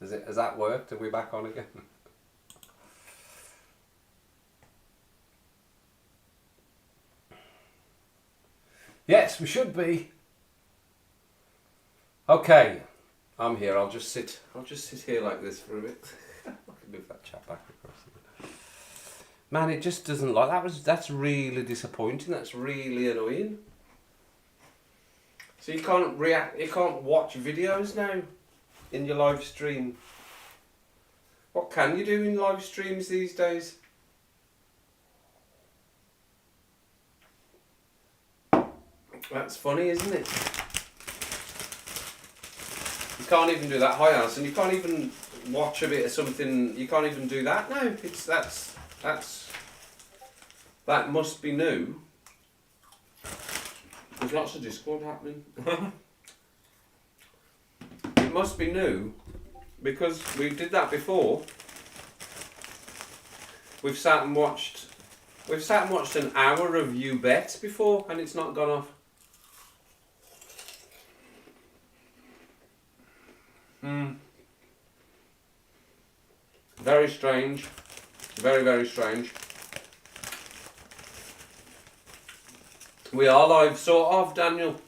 Has that worked? Are we back on again? Yes, we should be. Okay, I'm here. I'll just sit here like this for a bit. I can move that chat back across. Man, it just doesn't like that's really disappointing. That's really annoying. So you can't watch videos now in your live stream. What can you do in live streams these days? That's funny, isn't it? You can't even do that. Hi, Alison. You can't even watch a bit of something. You can't even do that now. That must be new. There's lots of Discord happening. It must be new because we did that before. We've sat and watched an hour of You Bet before, and it's not gone off. Very strange. Very, very strange. We are live, sort of, Daniel.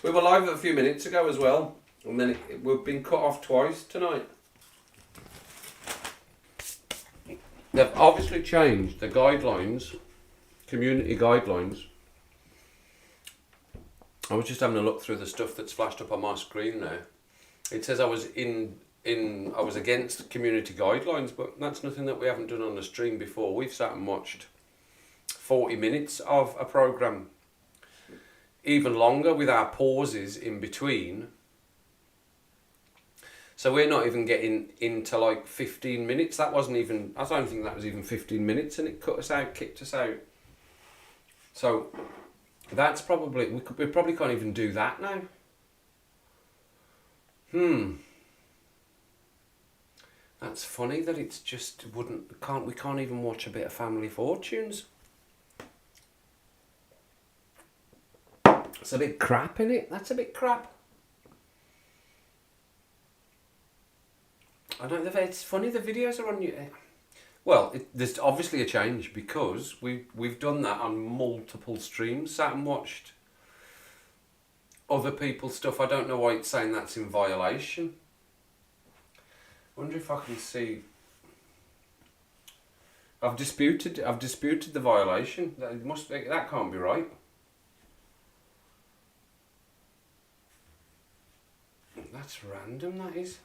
We were live a few minutes ago as well, and then we've been cut off twice tonight. They've obviously changed the guidelines, community guidelines. I was just having a look through the stuff that's flashed up on my screen now. It says I was against community guidelines, but that's nothing that we haven't done on the stream before. We've sat and watched 40 minutes of a programme, even longer with our pauses in between. So we're not even getting into like 15 minutes. I don't think that was even 15 minutes, and it cut us out, kicked us out. So that's probably, we probably can't even do that now. That's funny that it's just we can't even watch a bit of Family Fortunes. It's a bit crap, innit? That's a bit crap. I don't know. It's funny. The videos are on you. Well, there's obviously a change because we've done that on multiple streams. Sat and watched other people's stuff. I don't know why it's saying that's in violation. Wonder if I can see. I've disputed the violation. That can't be right. That's random, that is.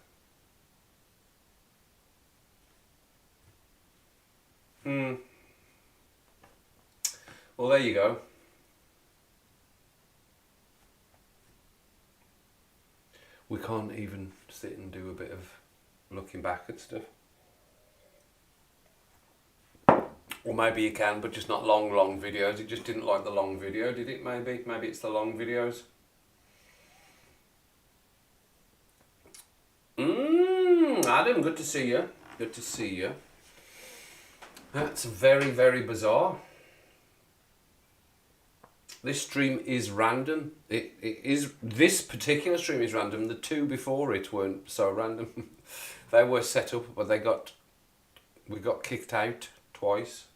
Well, there you go. We can't even sit and do a bit of looking back at stuff. Or maybe you can, but just not long videos. It just didn't like the long video, did it? Maybe it's the long videos. Adam, good to see you. Good to see you. That's very, very bizarre. This stream is random. This particular stream is random. The two before it weren't so random. They were set up, but we got kicked out twice.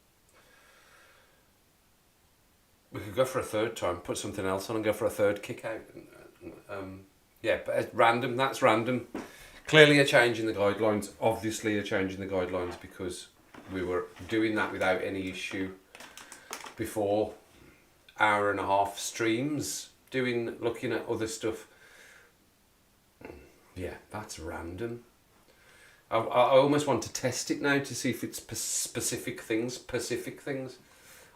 We could go for a third time, put something else on and go for a third kick out. Yeah, but it's random. That's random. Clearly a change in the guidelines. Obviously a change in the guidelines because we were doing that without any issue before. Hour and a half streams looking at other stuff. Yeah, that's random. I almost want to test it now to see if it's specific things.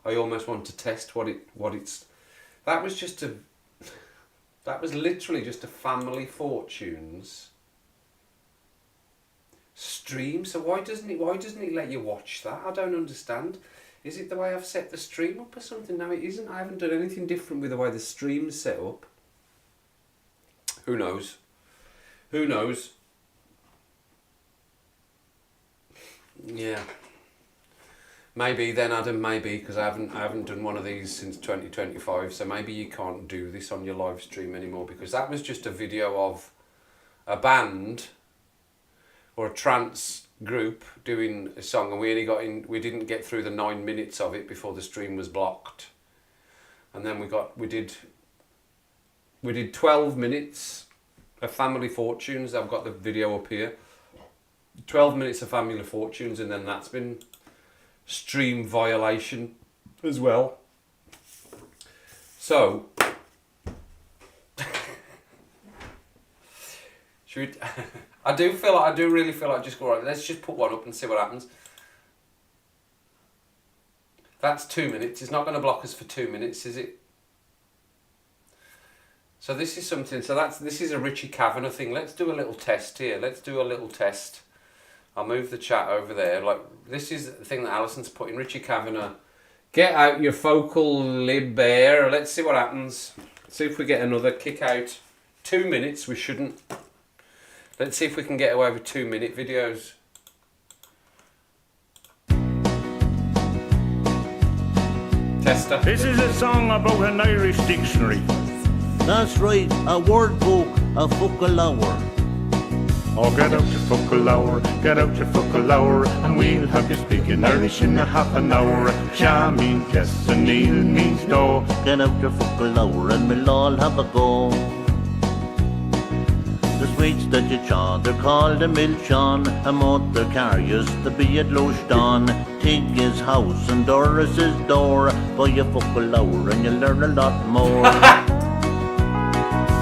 I almost want to test what it's. That was literally just a Family Fortunes stream. So why doesn't it let you watch that? I don't understand. Is it the way I've set the stream up or something? No, it isn't. I haven't done anything different with the way the stream's set up. Who knows? Who knows? Yeah. Maybe then, Adam, maybe, because I haven't done one of these since 2025, so maybe you can't do this on your live stream anymore, because that was just a video of a band or a trance group doing a song, and we didn't get through the 9 minutes of it before the stream was blocked. And then we did 12 minutes of Family Fortunes. I've got the video up here. 12 minutes of Family Fortunes, and then that's been stream violation as well. So should we, I do really feel like just go, right, let's just put one up and see what happens. That's 2 minutes. It's not going to block us for 2 minutes, is it? So this is something. So this is a Richie Kavanagh thing. Let's do a little test here. Let's do a little test. I'll move the chat over there. Like, this is the thing that Alison's put in. Richie Kavanagh. Get out your focal lib there. Let's see what happens. See if we get another kick out. 2 minutes. We shouldn't. Let's see if we can get away with 2 minute videos. Tester. This is a song about an Irish dictionary. That's right, a word book, a focal hour. Oh, get out your focal hour, get out your focal hour, and we'll have you speaking Irish in a half an hour. Sha means yes and Neil means no. Get out your focal hour and we'll all have a go. The sweets that you chaw, they're called a milchon. A motor car used to be at Lushdon. Tig is house and Doris is door. Buy a focal hour and you'll learn a lot more.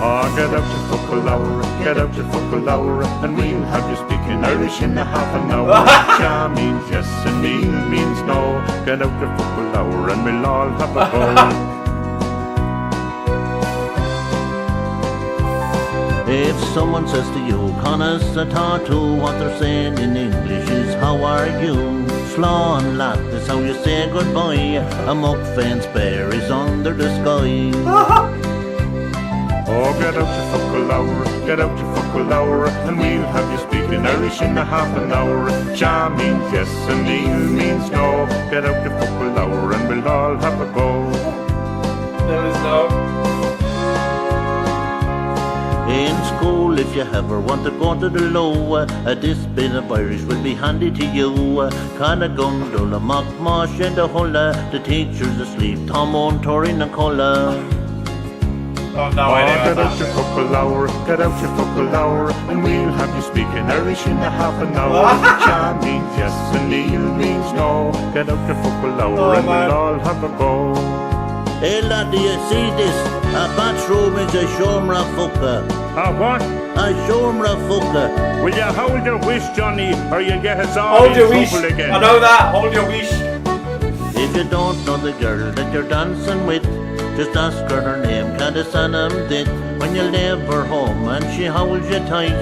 Oh, get out your focal hour, get out your focal hour, and we'll have you speaking Irish in a half an hour. Sha means yes and Neil means no. Get out your focal hour and we'll all have a go. If someone says to you, Conas a tattoo, what they're saying in English is, how are you? Slán lad is how you say goodbye. A muck fence bear is under the sky. Oh, get out your focal hour, get out your focal hour, and we'll have you speaking Irish in a half an hour. Sha means yes and Neil means no. Get out your focal hour and we'll all have a go. There is no. In school, if you ever want to go to the low, this bit of Irish will be handy to you. Cana gundula, mock mosh and a hulla. The teacher's asleep, Tom on Torin and Colla. Oh, no, oh, get out your focal hour, get out your focal hour, and we'll have you speaking Irish in a half an hour. Sha means yes and Neil means no. Get out your focal hour and we'll all have a go. Hey lad, do you see this? A bathroom is a shomra fucker. Ah, what? A shomra fucker. Will you hold your wish, Johnny, or you'll get us all Hold in your wish. trouble again? I know that. Hold your wish. If you don't know the girl that you're dancing with, just ask her name, Candice Annam did. When you leave her home and she holds you tight,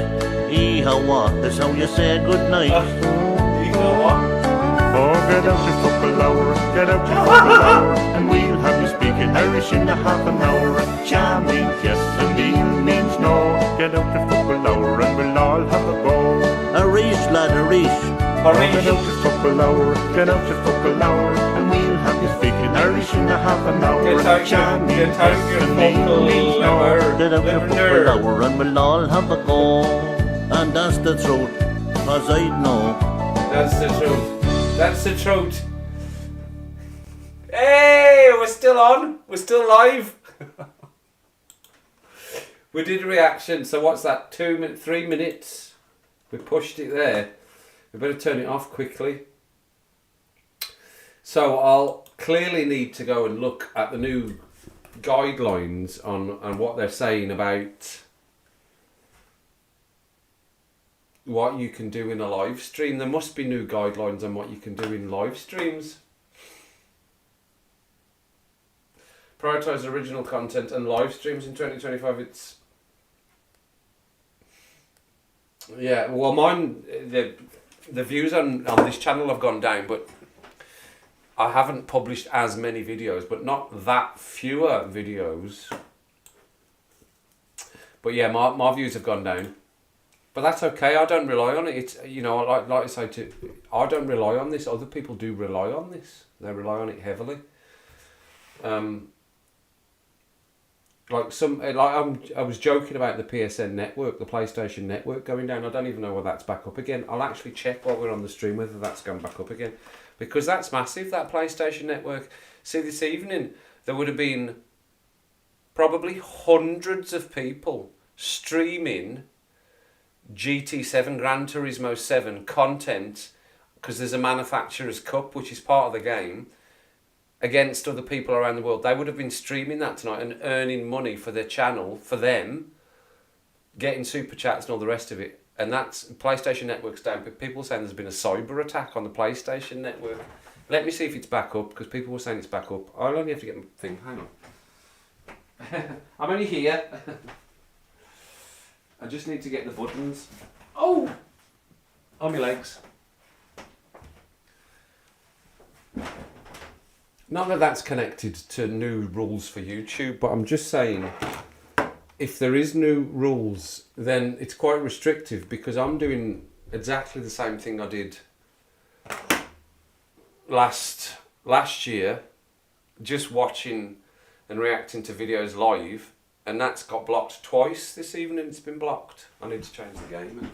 Ihawa is how you say goodnight. Ihawa. Oh, get out your focal hour, get out your focal hour, and we'll have you speaking Irish in a half an hour. Sha means yes and Neil means no. Get out your focal hour and we'll all have a go. A reach, lad, a reach. Oh, get out your focal hour, get out your focal hour, and we'll have you speaking Irish in a half an hour. Get out your focal hour. Get out your focal hour and we'll all have a go. And that's the truth, cause I know. That's the truth. That's the truth. Hey, we're still on. We're still live. We did a reaction. So what's that? 3 minutes. We pushed it there. We better turn it off quickly. So I'll clearly need to go and look at the new guidelines on what they're saying about what you can do in a live stream. There must be new guidelines on what you can do in live streams. Prioritize original content and live streams in 2025. It's yeah. Well, mine the views on this channel have gone down, but I haven't published as many videos, but not that fewer videos. But yeah, my views have gone down. But that's okay. I don't rely on it. It's, you know, like I say, I don't rely on this. Other people do rely on this. They rely on it heavily. I was joking about the PSN network, the PlayStation network going down. I don't even know whether that's back up again. I'll actually check while we're on the stream whether that's gone back up again, because that's massive, that PlayStation network. See, this evening there would have been probably hundreds of people streaming GT7 Gran Turismo 7 content, because there's a manufacturer's cup which is part of the game, against other people around the world. They would have been streaming that tonight and earning money for their channel, for them, getting super chats and all the rest of it. And that's PlayStation Network's down. But people are saying there's been a cyber attack on the PlayStation Network. Let me see if it's back up, because people were saying it's back up. I'll only have to get my thing. Hang on. I'm only here. I just need to get the buttons. Oh! On my legs. Not that that's connected to new rules for YouTube, but I'm just saying, if there is new rules, then it's quite restrictive, because I'm doing exactly the same thing I did last year, just watching and reacting to videos live, and that's got blocked twice this evening. It's been blocked. I need to change the game as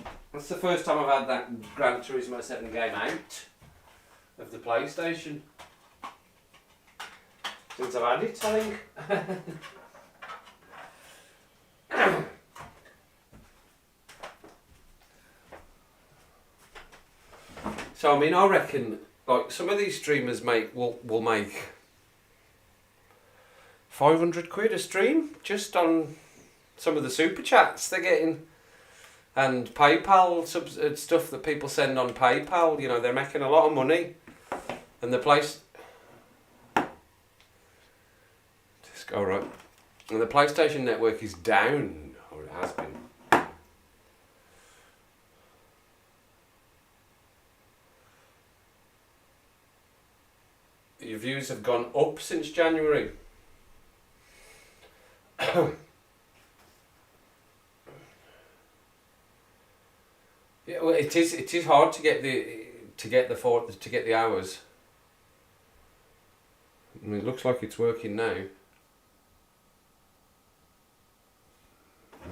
well. That's the first time I've had that Gran Turismo 7 game out of the PlayStation since I've had it, I think. So I mean, I reckon like some of these streamers will make 500 quid a stream just on some of the super chats they're getting, and PayPal stuff that people send on PayPal. You know, they're making a lot of money, and the place. Just go right, and the PlayStation Network is down, or it has been. Your views have gone up since January. Yeah, well, it is hard to get the hours. I mean, it looks like it's working now. It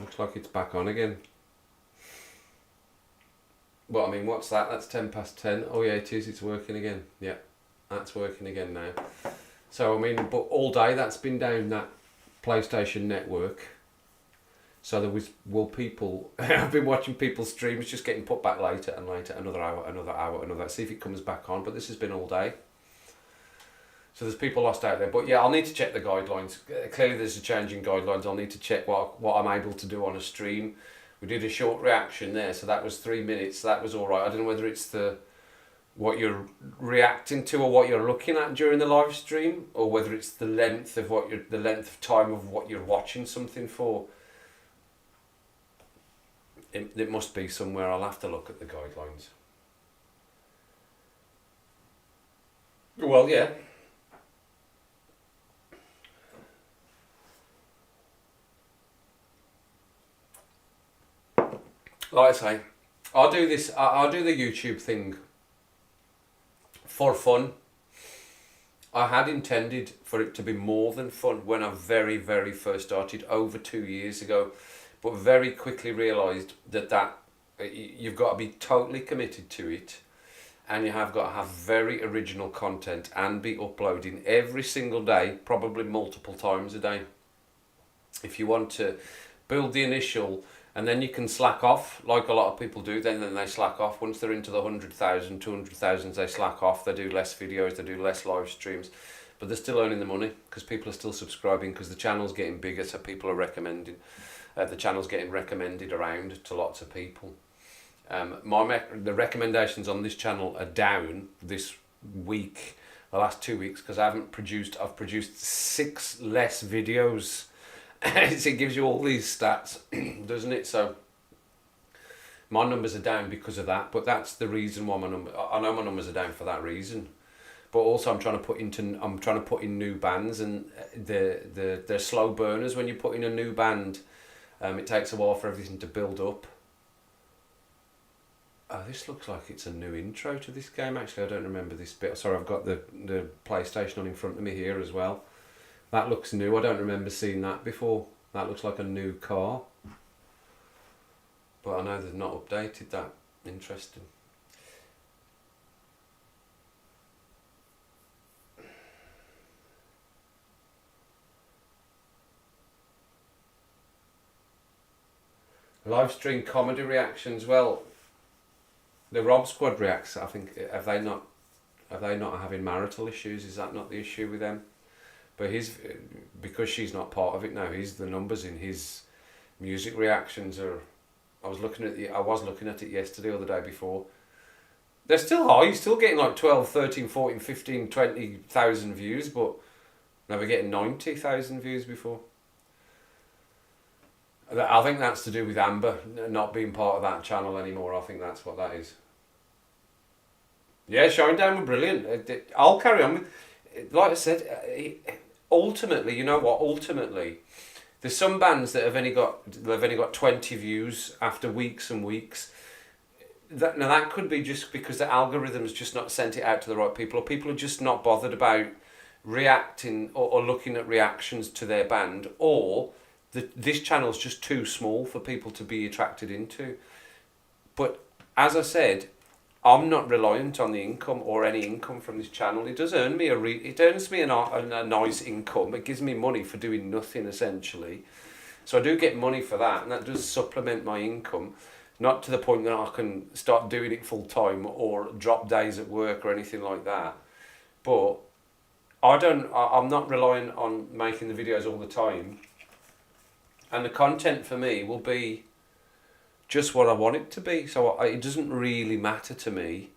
looks like it's back on again. Well, I mean, what's that? That's 10:10. Oh yeah, it is. It's working again. Yeah, that's working again now. So I mean, but all day that's been down, that PlayStation Network. So there was people. I've been watching people's streams just getting put back later and later. Another hour. See if it comes back on. But this has been all day. So there's people lost out there. But yeah, I'll need to check the guidelines. Clearly there's a change in guidelines. I'll need to check what I'm able to do on a stream. We did a short reaction there, so that was 3 minutes. So that was all right. I don't know whether it's what you're reacting to or what you're looking at during the live stream, or whether it's the length of time of what you're watching something for. It must be somewhere. I'll have to look at the guidelines. Well, yeah. Like I say, I'll do this. I'll do the YouTube thing for fun. I had intended for it to be more than fun when I very, very first started over 2 years ago, but very quickly realised that you've got to be totally committed to it, and you have got to have very original content and be uploading every single day, probably multiple times a day, if you want to build the initial. And then you can slack off, like a lot of people do. Then they slack off. Once they're into the 100,000, 200,000, they slack off. They do less videos, they do less live streams. But they're still earning the money, because people are still subscribing, because the channel's getting bigger, so people are recommending. The channel's getting recommended around to lots of people. The recommendations on this channel are down this week, the last 2 weeks, because I've produced 6 less videos. It gives you all these stats, doesn't it? So my numbers are down because of that, but that's the reason why I know my numbers are down for that reason. But also I'm trying to put in new bands, and they're slow burners. When you put in a new band, it takes a while for everything to build up. Oh, this looks like it's a new intro to this game. Actually, I don't remember this bit. Sorry, I've got the PlayStation on in front of me here as well. That looks new. I don't remember seeing that before. That looks like a new car. But I know they've not updated that. Interesting. Live stream comedy reactions. Well, the Rob Squad reacts. I think have they not having marital issues? Is that not the issue with them? But because she's not part of it now. The numbers in his music reactions are. I was looking at it yesterday or the day before. They're still high. He's still getting like 12, 13, 14, 15, 20,000 views, but now we're getting 90,000 views before. I think that's to do with Amber not being part of that channel anymore. I think that's what that is. Yeah, Shinedown were brilliant. I'll carry on with, like I said, ultimately, you know what? Ultimately, there's some bands that have only got 20 views after weeks and weeks. Now that could be just because the algorithm's just not sent it out to the right people, or people are just not bothered about reacting or looking at reactions to their band, or this channel's just too small for people to be attracted into. But as I said, I'm not reliant on the income or any income from this channel. It does earn me it earns me a nice income. It gives me money for doing nothing essentially. So I do get money for that, and that does supplement my income. Not to the point that I can start doing it full time or drop days at work or anything like that. But I'm not relying on making the videos all the time. And the content for me will be just what I want it to be. So it doesn't really matter to me.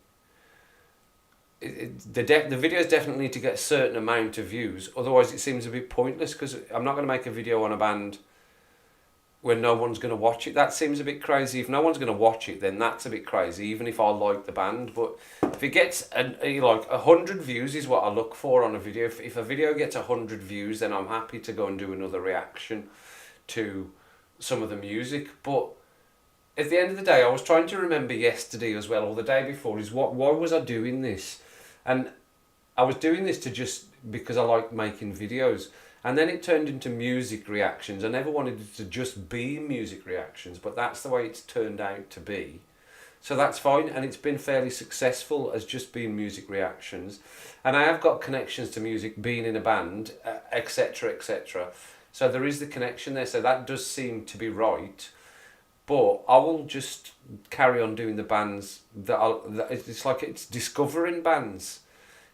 The videos definitely need to get a certain amount of views. Otherwise it seems a bit pointless, because I'm not going to make a video on a band when no one's going to watch it. That seems a bit crazy. If no one's going to watch it, then that's a bit crazy, even if I like the band. But if it gets, 100 views is what I look for on a video. If a video gets 100 views, then I'm happy to go and do another reaction to some of the music. But at the end of the day, I was trying to remember yesterday as well, or the day before, why was I doing this? And I was doing this because I like making videos. And then it turned into music reactions. I never wanted it to just be music reactions, but that's the way it's turned out to be. So that's fine, and it's been fairly successful as just being music reactions. And I have got connections to music, being in a band, etc, etc. So there is the connection there, so that does seem to be right. But I will just carry on doing the bands it's discovering bands.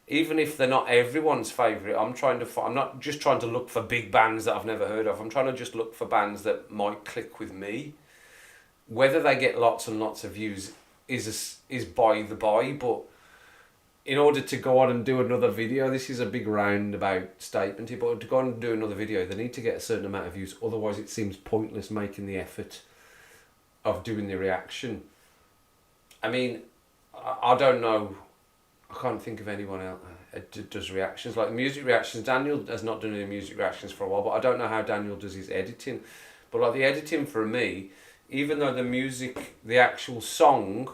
Even if they're not everyone's favourite, I'm not just trying to look for big bands that I've never heard of. I'm trying to just look for bands that might click with me. Whether they get lots and lots of views is by the by, but in order to go on and do another video, this is a big roundabout statement here, but to go on and do another video, they need to get a certain amount of views. Otherwise it seems pointless making the effort of doing the reaction. I mean, I don't know. I can't think of anyone else that does reactions. Like music reactions, Daniel has not done any music reactions for a while, but I don't know how Daniel does his editing. But like the editing for me, even though the music, the actual song,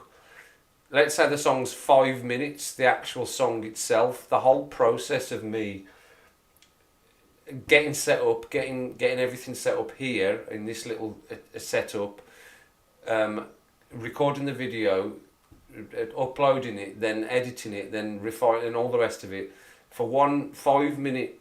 let's say the song's 5 minutes, the actual song itself, the whole process of me getting set up, getting everything set up here in this little setup, recording the video, uploading it, then editing it, then refining all the rest of it, for one 5 minute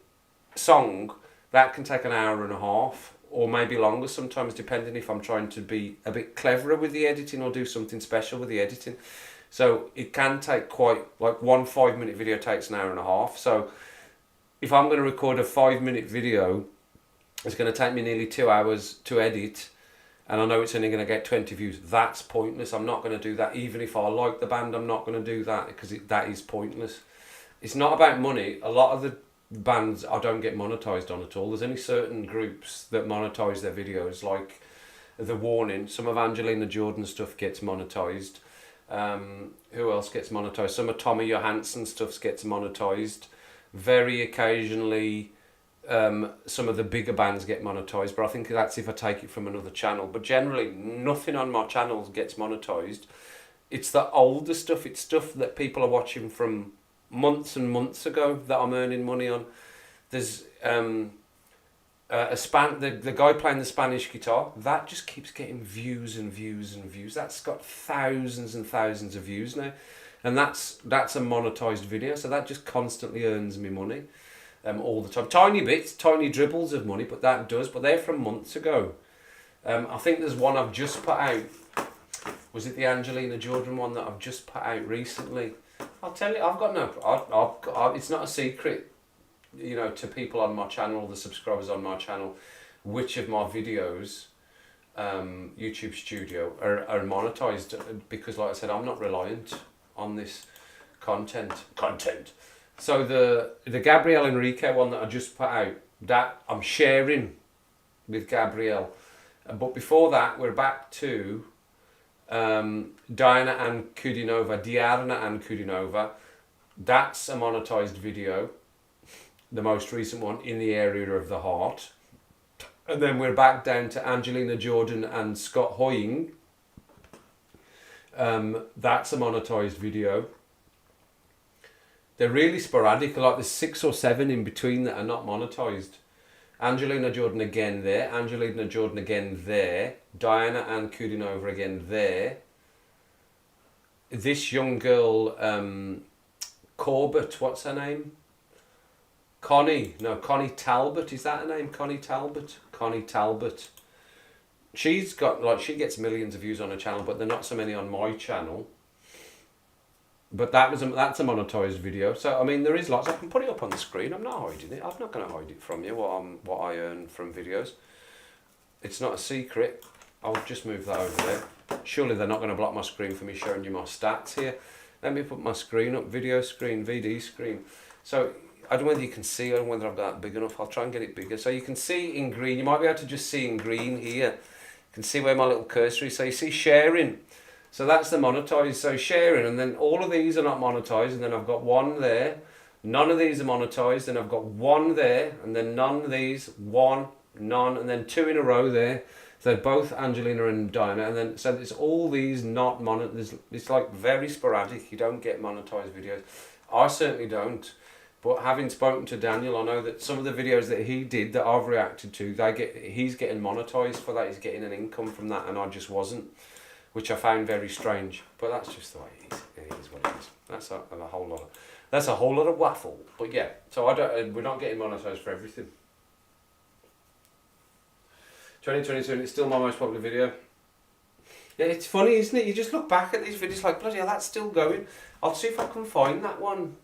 song, that can take an hour and a half, or maybe longer sometimes, depending if I'm trying to be a bit cleverer with the editing or do something special with the editing. So it can take one 5 minute video takes an hour and a half. So if I'm going to record a 5 minute video, it's going to take me nearly 2 hours to edit, and I know it's only going to get 20 views. That's pointless. I'm not going to do that. Even if I like the band, I'm not going to do that, because that is pointless. It's not about money. A lot of the bands I don't get monetized on at all. There's only certain groups that monetize their videos, like The Warning. Some of Angelina Jordan's stuff gets monetized. Who else gets monetized? Some of Tommy Johansson's stuff gets monetized. Very occasionally, some of the bigger bands get monetized, but I think that's if I take it from another channel. But generally, nothing on my channel gets monetized. It's the older stuff. It's stuff that people are watching from months and months ago that I'm earning money on. There's the guy playing the Spanish guitar, that just keeps getting views and views and views. That's got thousands and thousands of views now, and that's a monetized video, so that just constantly earns me money, all the time. Tiny bits, tiny dribbles of money, but that does. But they're from months ago. I think there's one I've just put out. Was it the Angelina Jordan one that I've just put out recently? I'll tell you, I've got no. It's not a secret, you know, to people on my channel, the subscribers on my channel, which of my videos, YouTube Studio, are monetized, because, like I said, I'm not reliant on this content. So the Gabrielle Enrique one that I just put out, that I'm sharing with Gabrielle. But before that, we're back to Diana Ann Kudinova. That's a monetized video, the most recent one, in the area of the heart. And then we're back down to Angelina Jordan and Scott Hoying. That's a monetized video. They're really sporadic, like there's 6 or 7 in between that are not monetized. Angelina Jordan again there, Angelina Jordan again there, Diana Ann Kudinova again there. This young girl, Corbett, what's her name? Connie Talbot, is that her name? Connie Talbot. She's got, like, she gets millions of views on her channel, but they're not so many on my channel. But that's a monetized video. So I mean, there is lots. I can put it up on the screen. I'm not hiding it. I'm not going to hide it from you. What I earn from videos. It's not a secret. I'll just move that over there. Surely they're not going to block my screen for me showing you my stats here. Let me put my screen up. Video screen, VD screen. So I don't know whether you can see. I don't know whether I've got that big enough. I'll try and get it bigger. So you can see in green. You might be able to just see in green here. You can see where my little cursor is. So you see sharing. So that's the monetized, so sharing, and then all of these are not monetized, and then I've got one there, none of these are monetized, and I've got one there, and then none of these, one, none, and then 2 in a row there. So both Angelina and Diana, and then so it's all these not monetized. It's like very sporadic. You don't get monetized videos. I certainly don't. But having spoken to Daniel, I know that some of the videos that he did that I've reacted to, he's getting monetized for that. He's getting an income from that, and I just wasn't. Which I found very strange, but that's just the way it is. It is what it is. That's a whole lot of waffle. But yeah, so we're not getting monetized for everything. 2022, and it's still my most popular video. Yeah, it's funny, isn't it? You just look back at these videos like, bloody hell, that's still going. I'll see if I can find that one.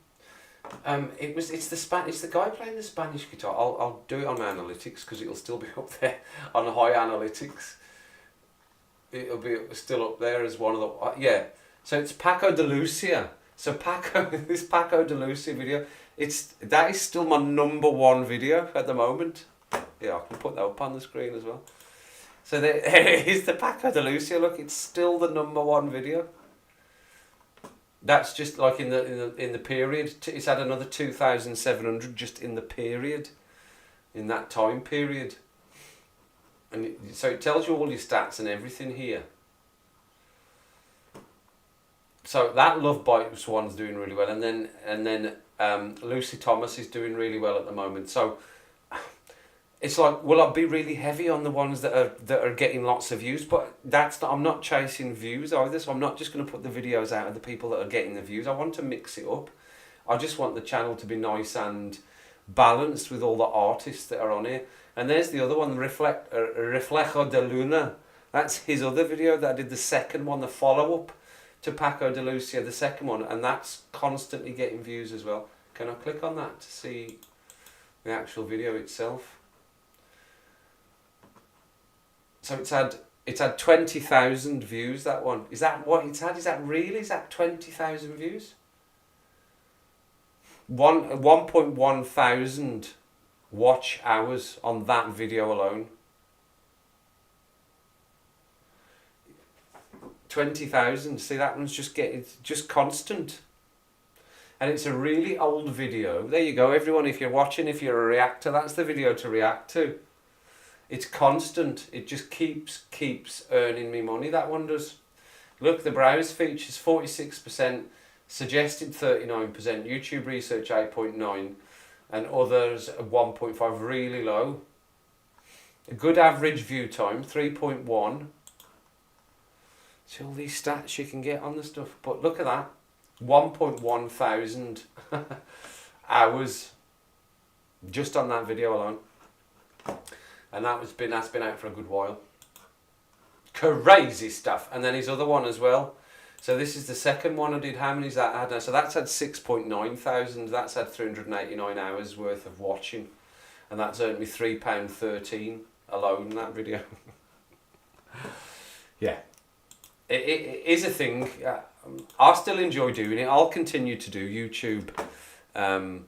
It's the guy playing the Spanish guitar. I'll do it on my analytics because it'll still be up there on high analytics. It'll be still up there as one of the yeah. So it's Paco de Lucia. So this Paco de Lucia video, that is still my #1 video at the moment. Yeah, I can put that up on the screen as well. So there is the Paco de Lucia. Look, it's still the #1 video. That's just like in the period. It's had another 2,700 just in the period, in that time period. And so it tells you all your stats and everything here. So that Love Bites one's doing really well, and then Lucy Thomas is doing really well at the moment. So it's like, will I be really heavy on the ones that are getting lots of views? But I'm not chasing views either. So I'm not just going to put the videos out of the people that are getting the views. I want to mix it up. I just want the channel to be nice and balanced with all the artists that are on here. And there's the other one, Reflejo de Luna. That's his other video that I did, the second one, the follow-up to Paco de Lucia, the second one, and that's constantly getting views as well. Can I click on that to see the actual video itself? So it's had 20,000 views, that one. Is that what it's had? Is that 20,000 views? 1.1 thousand watch hours on that video alone. 20,000. See, that one's just constant. And it's a really old video. There you go, everyone. If you're watching, if you're a reactor, that's the video to react to. It's constant. It just keeps earning me money. That one does. Look, the browse features 46%, suggested 39%, YouTube research 8.9, and others at 1.5, really low. A good average view time, 3.1. See all these stats you can get on the stuff, but look at that, 1.1 thousand hours just on that video alone, and that's been out for a good while. Crazy stuff. And then his other one as well. So this is the second one I did. How many's that had now? So that's had 6.9 thousand. That's had 389 hours worth of watching, and that's earned me £3.13 alone, that video. Yeah. It is a thing. I still enjoy doing it. I'll continue to do YouTube. I'm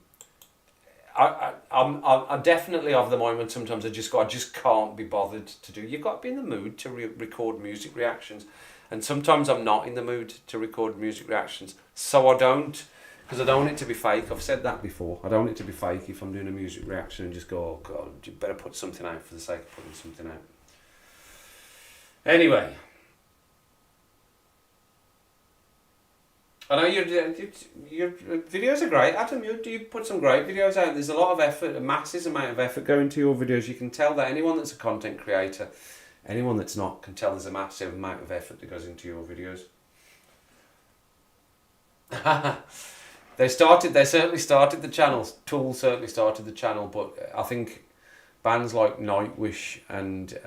definitely of the moment. Sometimes I just can't be bothered to do. You've got to be in the mood to record music reactions, and sometimes I'm not in the mood to record music reactions. So I don't, because I don't want it to be fake. I've said that before. I don't want it to be fake if I'm doing a music reaction and just go, oh God, you better put something out for the sake of putting something out. Anyway. I know your videos are great, Adam. You put some great videos out. There's a lot of effort, a massive amount of effort going to your videos. You can tell that anyone that's a content creator, anyone that's not, can tell there's a massive amount of effort that goes into your videos. They certainly started the channels. Tool certainly started the channel, but I think bands like Nightwish and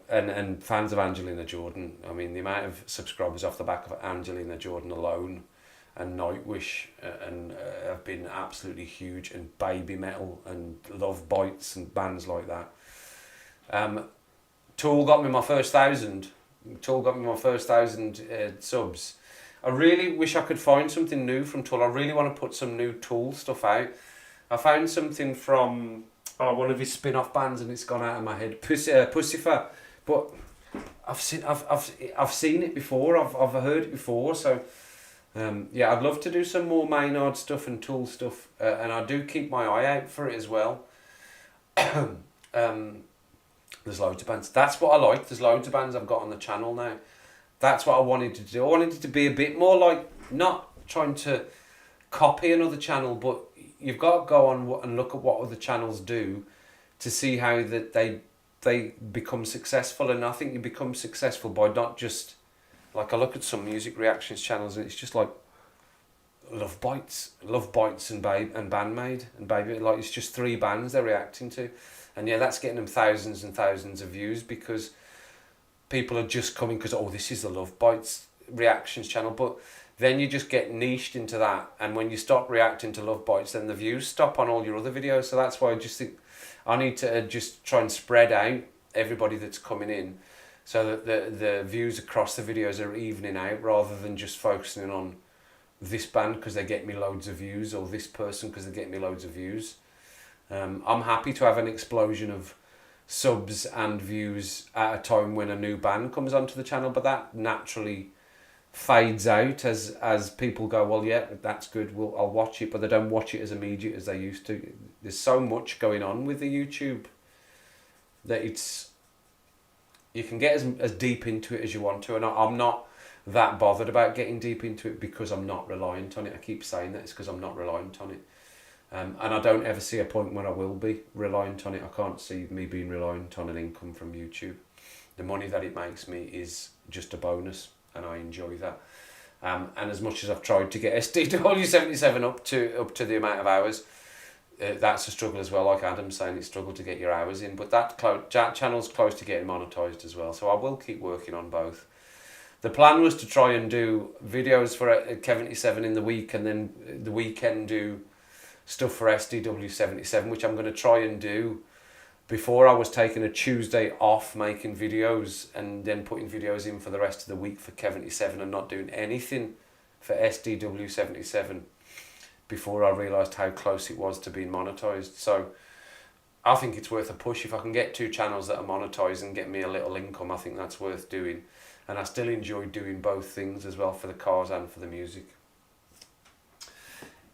and fans of Angelina Jordan. I mean, the amount of subscribers off the back of Angelina Jordan alone, and Nightwish, and have been absolutely huge, and Baby Metal and Love Bites and bands like that. Tool got me my first 1,000. Tool got me my first 1,000 subs. I really wish I could find something new from Tool. I really want to put some new Tool stuff out. I found something from one of his spin-off bands, and it's gone out of my head. Puscifer, but I've seen it before. I've heard it before. So yeah, I'd love to do some more Maynard stuff and Tool stuff, and I do keep my eye out for it as well. There's loads of bands. That's what I like. There's loads of bands I've got on the channel now. That's what I wanted to do. I wanted it to be a bit more like, not trying to copy another channel, but you've got to go on and look at what other channels do to see how that they become successful. And I think you become successful by not just, like, I look at some music reactions channels and it's just like Love Bites and Bandmade and Baby, like it's just 3 bands they're reacting to, and yeah, that's getting them thousands and thousands of views because people are just coming because, oh, this is the Love Bites reactions channel. But then you just get niched into that, and when you stop reacting to Love Bites, then the views stop on all your other videos. So that's why I just think I need to just try and spread out everybody that's coming in, so that the views across the videos are evening out, rather than just focusing on this band because they get me loads of views, or this person because they get me loads of views. I'm happy to have an explosion of subs and views at a time when a new band comes onto the channel, but that naturally fades out as people go, well, yeah, that's good, I'll watch it, but they don't watch it as immediate as they used to. There's so much going on with the YouTube that you can get as deep into it as you want to, and I'm not that bothered about getting deep into it because I'm not reliant on it. I keep saying that, it's because I'm not reliant on it. And I don't ever see a point when I will be reliant on it. I can't see me being reliant on an income from YouTube. The money that it makes me is just a bonus, and I enjoy that. And as much as I've tried to get SDW77 up to the amount of hours, that's a struggle as well. Like Adam's saying, it's struggle to get your hours in, but that channel's close to getting monetized as well. So I will keep working on both. The plan was to try and do videos for Kev77 in the week, and then the weekend do stuff for SDW77, which I'm going to try and do. Before, I was taking a Tuesday off making videos and then putting videos in for the rest of the week for Kev77 and not doing anything for SDW77 before I realised how close it was to being monetised. So I think it's worth a push. If I can get 2 channels that are monetised and get me a little income, I think that's worth doing. And I still enjoy doing both things as well, for the cars and for the music.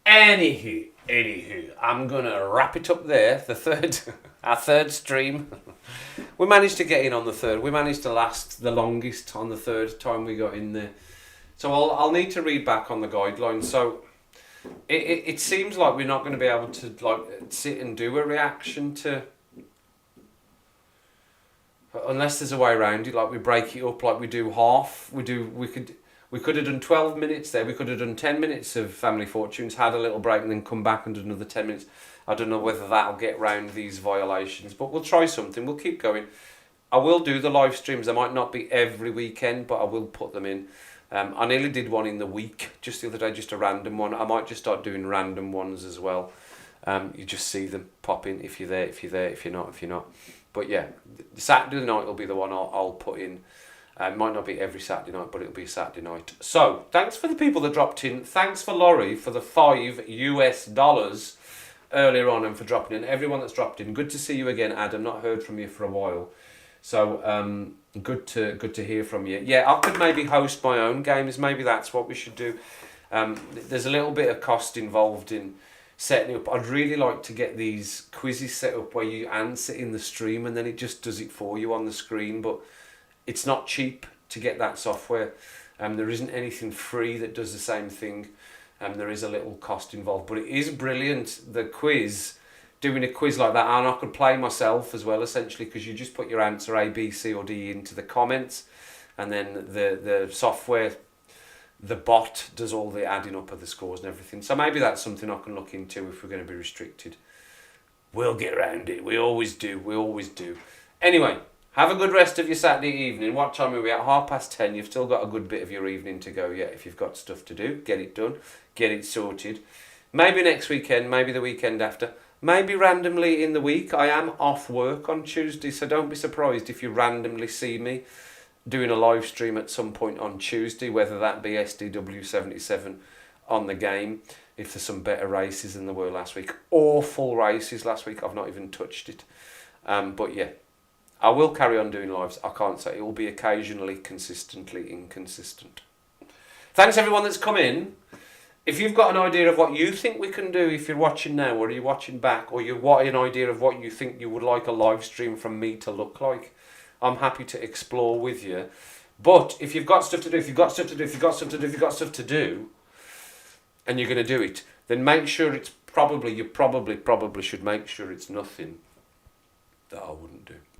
Anywho, I'm gonna wrap it up there. Our third stream. We managed to get in on the third. We managed to last the longest on the third time we got in there. So I'll need to read back on the guidelines. So it seems like we're not going to be able to like sit and do a reaction to, unless there's a way around it. Like we break it up, like we do half. We could have done 12 minutes there. We could have done 10 minutes of Family Fortunes, had a little break, and then come back and do another 10 minutes. I don't know whether that'll get round these violations, but we'll try something. We'll keep going. I will do the live streams. They might not be every weekend, but I will put them in. I nearly did one in the week just the other day, just a random one. I might just start doing random ones as well. You just see them pop in if you're there, if you're not. But yeah, Saturday night will be the one I'll put in. It might not be every Saturday night, but it'll be Saturday night. So, thanks for the people that dropped in. Thanks for Laurie for the $5 earlier on and for dropping in. Everyone that's dropped in. Good to see you again, Adam. Not heard from you for a while. So, good to hear from you. Yeah, I could maybe host my own games. Maybe that's what we should do. There's a little bit of cost involved in setting up. I'd really like to get these quizzes set up where you answer in the stream and then it just does it for you on the screen, but it's not cheap to get that software. There isn't anything free that does the same thing. There is a little cost involved, but it is brilliant. The quiz, doing a quiz like that, and I could play myself as well, essentially, because you just put your answer A, B, C or D into the comments, and then the software, the bot, does all the adding up of the scores and everything. So maybe that's something I can look into if we're going to be restricted. We'll get around it. We always do. Anyway, have a good rest of your Saturday evening. What time are we at? 10:30. You've still got a good bit of your evening to go yet. If you've got stuff to do, get it done. Get it sorted. Maybe next weekend, maybe the weekend after. Maybe randomly in the week. I am off work on Tuesday, so don't be surprised if you randomly see me doing a live stream at some point on Tuesday, whether that be SDW77 on the game, if there's some better races than there were last week. Awful races last week. I've not even touched it. But yeah. I will carry on doing lives. I can't say. It will be occasionally, consistently inconsistent. Thanks everyone that's come in. If you've got an idea of what you think we can do, if you're watching now or you're watching back, or you want an idea of what you think you would like a live stream from me to look like, I'm happy to explore with you. But if you've got stuff to do, and you're going to do it, then make sure it's you probably should make sure it's nothing that I wouldn't do.